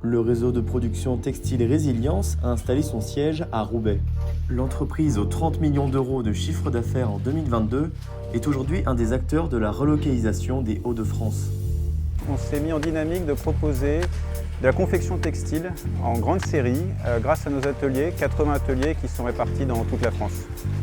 Le réseau de production textile Résilience a installé son siège à Roubaix. L'entreprise aux 30 millions d'euros de chiffre d'affaires en 2022 est aujourd'hui un des acteurs de la relocalisation des Hauts-de-France. On s'est mis en dynamique de proposer de la confection textile en grande série grâce à nos ateliers, 80 ateliers qui sont répartis dans toute la France.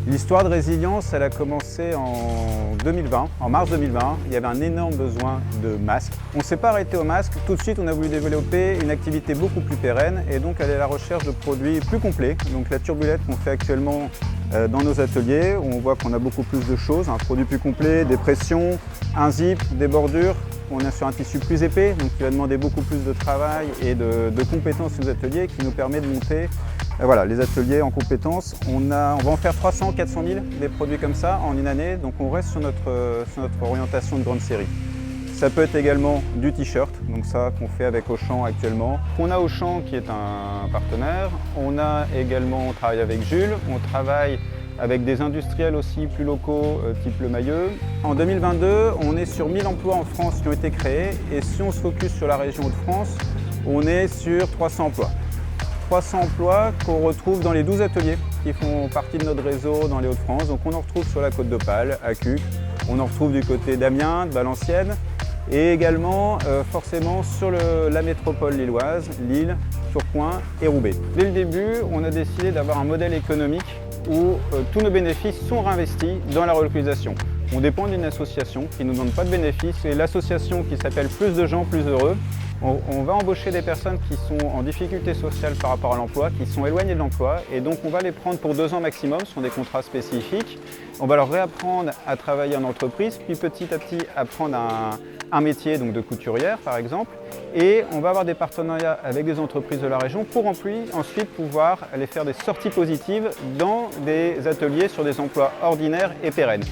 L'histoire de Résilience, elle a commencé en 2020, en mars 2020. Il y avait un énorme besoin de masques. On ne s'est pas arrêté aux masques. Tout de suite, on a voulu développer une activité beaucoup plus pérenne et donc aller à la recherche de produits plus complets. Donc la turbulette qu'on fait actuellement dans nos ateliers, où on voit qu'on a beaucoup plus de choses, un produit plus complet, des pressions, un zip, des bordures. On est sur un tissu plus épais, donc qui va demander beaucoup plus de travail et de compétences aux ateliers, qui nous permet de monter les ateliers en compétences. On va en faire 300, 400 000 des produits comme ça en une année, donc on reste sur notre orientation de grande série. Ça peut être également du t-shirt, donc ça qu'on fait avec Auchan actuellement. On a Auchan qui est un partenaire, on travaille avec Jules, on travaille avec des industriels aussi plus locaux, type Le Mailleux. En 2022, on est sur 1000 emplois en France qui ont été créés et si on se focus sur la région Hauts-de-France, on est sur 300 emplois. 300 emplois qu'on retrouve dans les 12 ateliers qui font partie de notre réseau dans les Hauts-de-France. Donc on en retrouve sur la côte d'Opale, à Cuques, on en retrouve du côté d'Amiens, de Valenciennes et également forcément sur la métropole lilloise, Lille, Tourcoing et Roubaix. Dès le début, on a décidé d'avoir un modèle économique où tous nos bénéfices sont réinvestis dans la relocalisation. On dépend d'une association qui ne nous donne pas de bénéfices. C'est l'association qui s'appelle Plus de gens, plus heureux. On va embaucher des personnes qui sont en difficulté sociale par rapport à l'emploi, qui sont éloignées de l'emploi et donc on va les prendre pour 2 ans maximum, ce sont des contrats spécifiques. On va leur réapprendre à travailler en entreprise, puis petit à petit apprendre un métier donc de couturière par exemple. Et on va avoir des partenariats avec des entreprises de la région pour ensuite pouvoir aller faire des sorties positives dans des ateliers sur des emplois ordinaires et pérennes.